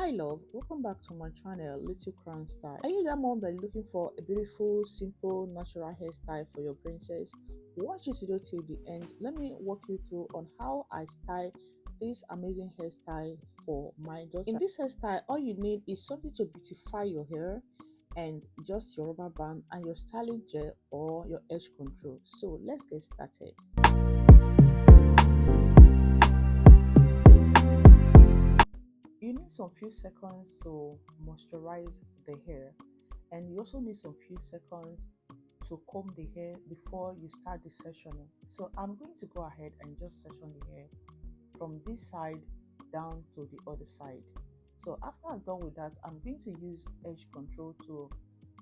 Hi love, welcome back to my channel Little Crown Style. Are you that mom that is looking for a beautiful, simple, natural hairstyle for your princess? Watch this video till the end. Let me walk you through on how I style this amazing hairstyle for my daughter. In this hairstyle, all you need is something to beautify your hair and just your rubber band and your styling gel or your edge control. So let's get started. You need some few seconds to moisturize the hair, and you also need some few seconds to comb the hair before you start the sectioning. So I'm going to go ahead and just section the hair from this side down to the other side. So after I'm done with that, I'm going to use edge control to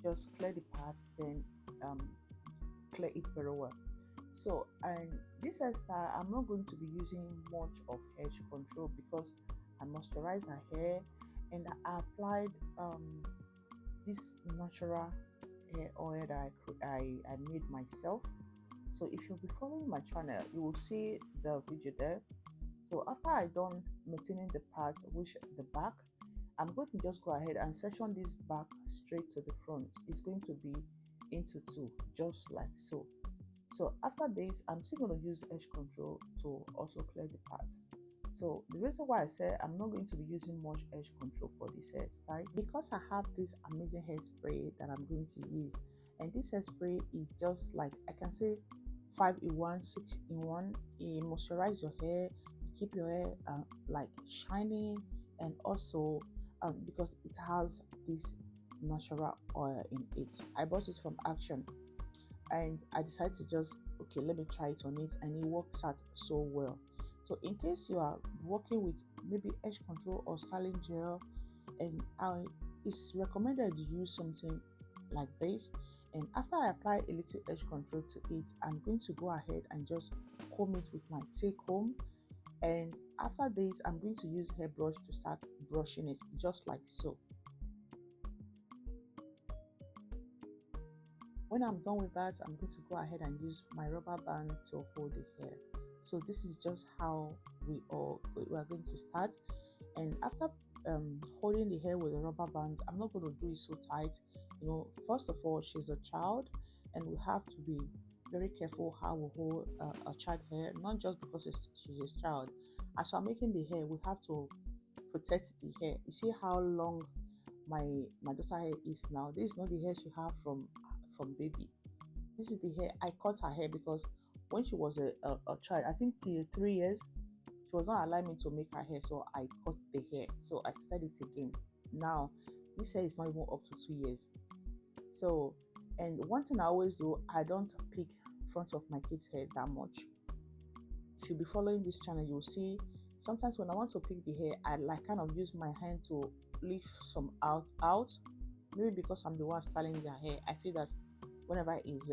just clear the path, then clear it very well. So, and this hairstyle, I'm not going to be using much of edge control because I moisturize her hair and I applied this natural hair oil that I made myself. So if you'll be following my channel, you will see the video there. So after I done maintaining the parts, which the back, I'm going to just go ahead and section this back straight to the front. It's going to be into two, just like so. So after this, I'm still going to use edge control to also clear the parts. So the reason why I said I'm not going to be using much edge control for this hairstyle, because I have this amazing hairspray that I'm going to use, and this hairspray is just like, I can say, 5 in 1, 6 in 1. It moisturize your hair, keep your hair like shining, and also because it has this natural oil in it. I bought it from Action and I decided to just, okay, let me try it on it, and it works out so well. So in case you are working with maybe edge control or styling gel, and it's recommended you use something like this. And after I apply a little edge control to it, I'm going to go ahead and just comb it with my take comb. And after this, I'm going to use hairbrush to start brushing it, just like so. When I'm done with that, I'm going to go ahead and use my rubber band to hold the hair. So this is just how we are going to start. And after holding the hair with a rubber band, I'm not going to do it so tight. You know, first of all, she's a child, and we have to be very careful how we hold a child hair, not just because she's a child. As I'm making the hair, we have to protect the hair. You see how long my daughter hair is now. This is not the hair she have from baby. This is the hair I cut her hair because when she was a child, I think till 3 years, she was not allowing me to make her hair, so I cut the hair. So I started it again. Now this hair is not even up to 2 years. So, and one thing I always do, I don't pick front of my kids' hair that much. If you'll be following this channel, you'll see sometimes when I want to pick the hair, I like kind of use my hand to lift some out. Maybe because I'm the one styling their hair, I feel that whenever is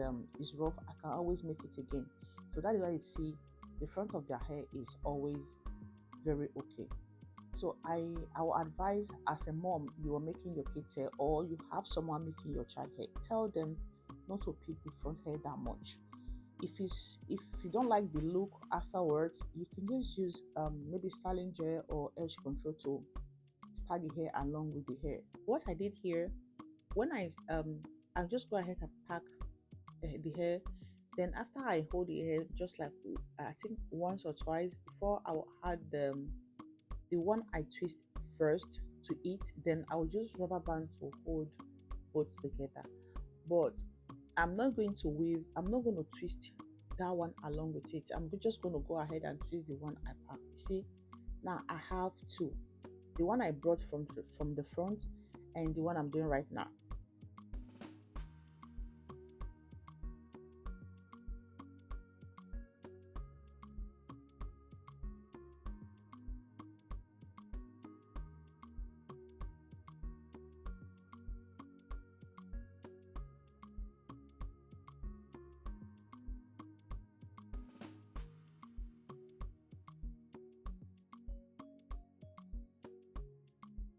rough, I can always make it again. So that is why you see the front of their hair is always very okay. So I will advise, as a mom, you are making your kids hair or you have someone making your child hair, tell them not to pick the front hair that much. If you don't like the look afterwards, you can just use maybe styling gel or edge control to style the hair along with the hair. What I did here, when I'll just go ahead and pack the hair. Then after I hold the hair, just like I think once or twice before, I will add the one I twist first to it. Then I will use rubber band to hold both together. But I'm not going to weave. I'm not going to twist that one along with it. I'm just going to go ahead and twist the one I packed. You see, now I have two. The one I brought from the front and the one I'm doing right now.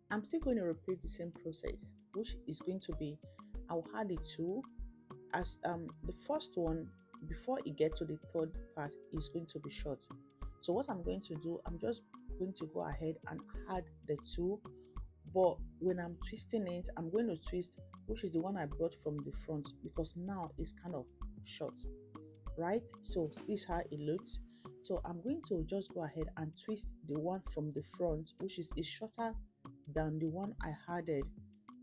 I'm still going to repeat the same process, which is going to be, I'll add the two as the first one before it get to the third part is going to be short. So what I'm going to do, I'm just going to go ahead and add the two But when I'm twisting it, I'm going to twist, which is the one I brought from the front, because now it's kind of short, right? So this is how it looks. So I'm going to just go ahead and twist the one from the front, which is shorter than the one I added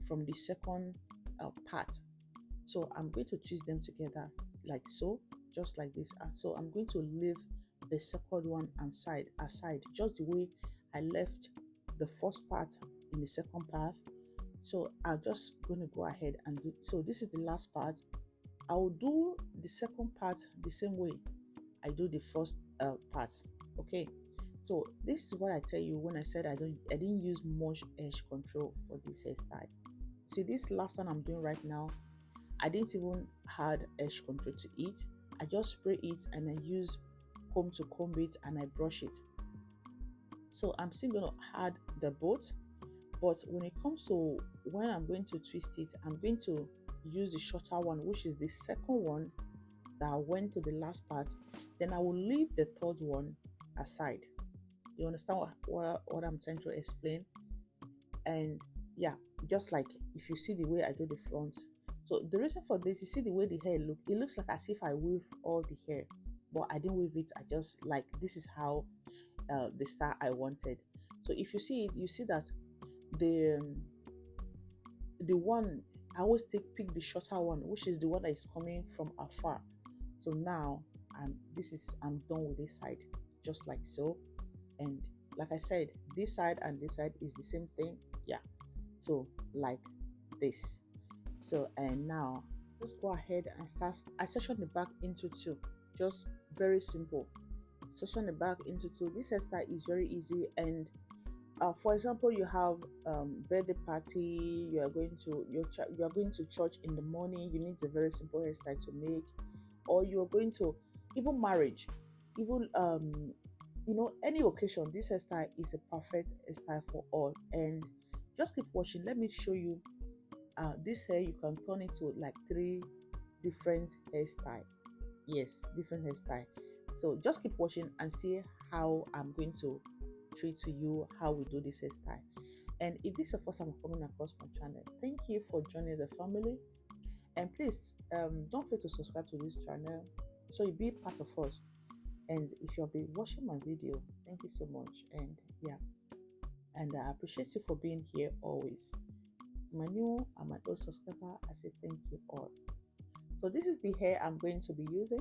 from the second part. So I'm going to twist them together like so, just like this. So I'm going to leave the second one aside, just the way I left the first part in the second part. So I'm just going to go ahead and do. So this is the last part. I'll do the second part the same way I do the first part. Okay. So this is what I tell you when I said I didn't use much edge control for this hairstyle. See, this last one I'm doing right now, I didn't even add edge control to it. I just spray it and I use comb to comb it and I brush it. So I'm still going to add the both, but when it comes to when I'm going to twist it, I'm going to use the shorter one, which is the second one that went to the last part. Then I will leave the third one aside. You understand what I'm trying to explain? And yeah, just like if you see the way I do the front. So the reason for this, you see the way the hair look, it looks like as if I weave all the hair, but I didn't weave it. I just like, this is how the style I wanted. So if you see it, you see that the one I always pick the shorter one, which is the one that is coming from afar. So now I'm done with this side, just like so. And like I said, this side and this side is the same thing. Yeah. So like this. So and now let's go ahead and start. I section the back into two. Just very simple. Section the back into two. This hairstyle is very easy. And for example, you have birthday party. You are going to church in the morning. You need a very simple hairstyle to make, or you are going to even marriage, even any occasion. This hairstyle is a perfect hairstyle for all. And just keep watching. Let me show you. This hair, you can turn it to like 3 different hairstyle. Yes, different hairstyle. So just keep watching and see how I'm going to treat to you how we do this hairstyle. And if this is the first time coming across my channel, thank you for joining the family. And please don't forget to subscribe to this channel so you be part of us. And if you'll be watching my video, thank you so much. And yeah, and I appreciate you for being here always. My new and my old subscriber, I say thank you all. So this is the hair I'm going to be using,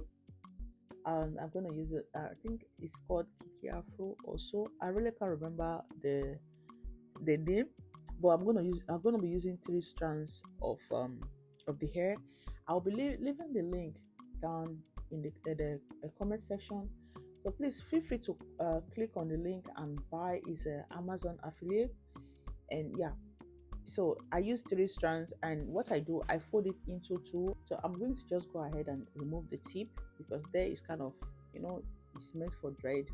and I'm going to use it. I think it's called Kiki Afro or so. I really can't remember the name, but I'm going to be using 3 strands of the hair. I'll be leaving the link down in the comment section. So please feel free to click on the link and buy. Is an Amazon affiliate. And yeah, so I use 3 strands, and what I do, I fold it into 2. So I'm going to just go ahead and remove the tip, because there is kind of, it's meant for dread,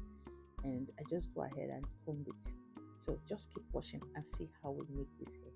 and I just go ahead and comb it. So just keep watching and see how we make this hair.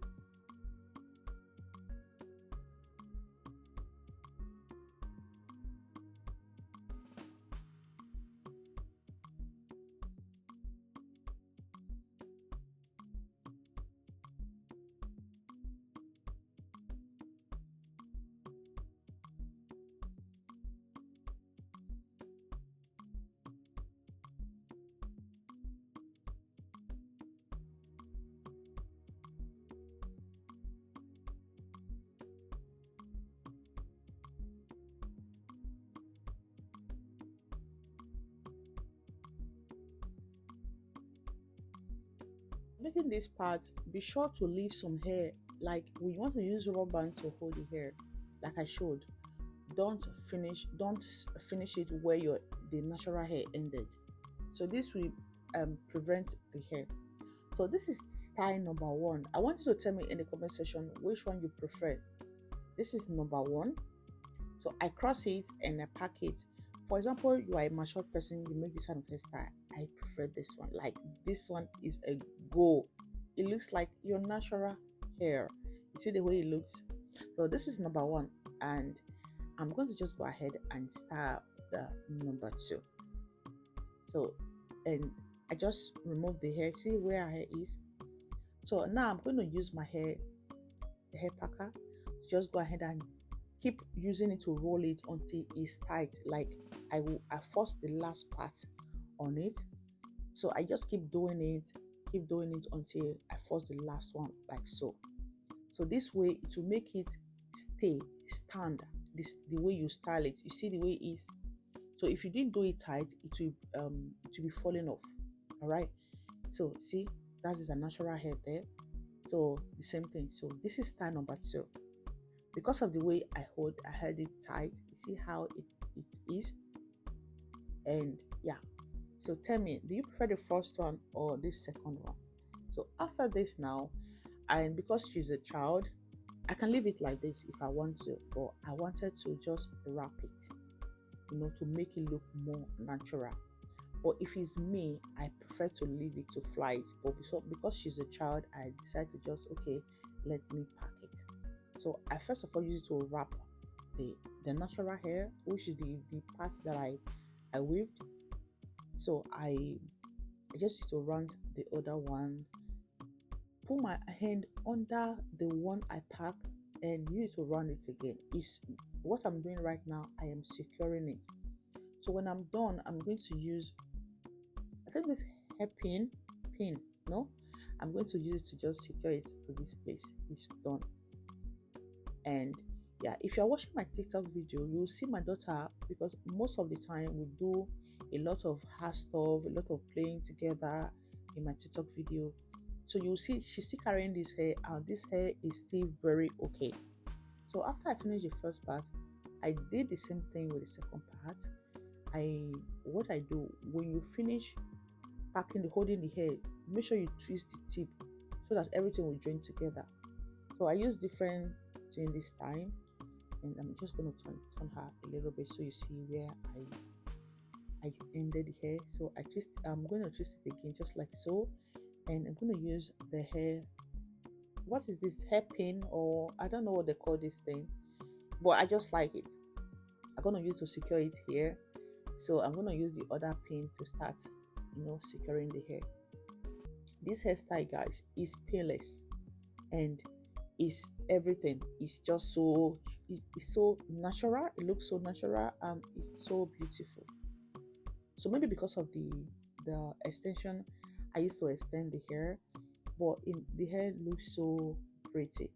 Making this part, be sure to leave some hair. Like we want to use rubber band to hold the hair, like I showed. Don't finish it where the natural hair ended. So this will prevent the hair. So this is style number 1. I want you to tell me in the comment section which one you prefer. This is number 1. So I cross it and I pack it. For example, you are a mature person, you make this kind of hairstyle. I prefer this one. Like this one is a go. It looks like your natural hair. You see the way it looks? So this is number 1, and I'm going to just go ahead and start the number 2. So, and I just remove the hair. See where our hair is? So now I'm going to use my hair packer to just go ahead and keep using it to roll it until it's tight. Like I force the last part on it. So I just keep doing it until I force the last one, like so. So this way it will make it stand the way you style it. You see the way it is. So if you didn't do it tight, it will be falling off. All right. So see, that is a natural hair there. So the same thing. So this is style number two. Because of the way I held it tight, you see how it is. And yeah, so tell me, do you prefer the first one or the second one? So after this now, and because she's a child, I can leave it like this if I want to, but I wanted to just wrap it, to make it look more natural. But if it's me, I prefer to leave it to fly it. But because she's a child, I decided to just, okay, let me pack it. So I first of all use it to wrap the natural hair, which is the part that I weaved. So I just used to round the other one, put my hand under the one I packed, and use to round it again. Is what I'm doing right now. I am securing it. So when I'm done, I'm going to use, I think this hair pin, no, I'm going to use it to just secure it to this place. It's done. And yeah, if you're watching my TikTok video, you'll see my daughter, because most of the time we do a lot of hair stuff, a lot of playing together in my TikTok video. So you'll see she's still carrying this hair, and this hair is still very okay. So after I finished the first part, I did the same thing with the second part. What I do, when you finish holding the hair, make sure you twist the tip so that everything will join together. So I use different thing this time, and I'm just going to turn her a little bit so you see where I ended the hair. So I'm going to twist it again just like so, and I'm going to use the hair, what is this, hairpin, or I don't know what they call this thing, but I just like it. I'm going to use to secure it here. So I'm going to use the other pin to start securing the hair. This hairstyle, guys, is painless, and is everything. It's just it's so natural. It looks so natural, and it's so beautiful. So maybe because of the extension, I used to extend the hair, but the hair looks so pretty.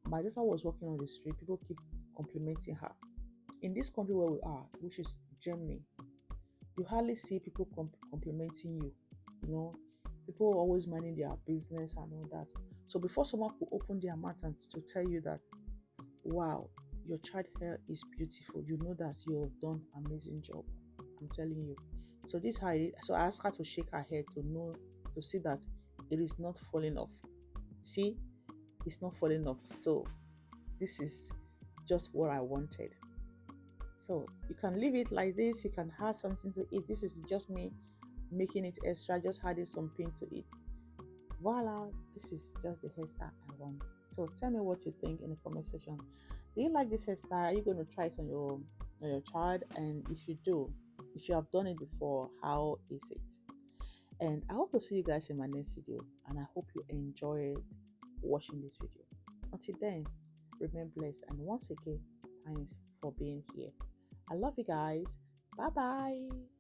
My daughter was walking on the street, people keep complimenting her. In this country where we are, which is Germany, you hardly see people complimenting you. People always minding their business and all that. So before someone could open their mouth and to tell you that, wow, your child hair is beautiful, you know that you have done an amazing job. I'm telling you. So this how it is. So I asked her to shake her head to see that it is not falling off. See, it's not falling off. So this is just what I wanted. So you can leave it like this. You can add something to it. This is just me making it extra, just adding some pin to it. Voila, this is just the hairstyle I want. So tell me what you think in the comment section. Do you like this hairstyle? Are you going to try it on your child? And if you do, if you have done it before, how is it? And I hope to see you guys in my next video, and I hope you enjoyed watching this video. Until then, remain blessed, and once again, thanks for being here. I love you guys. Bye bye.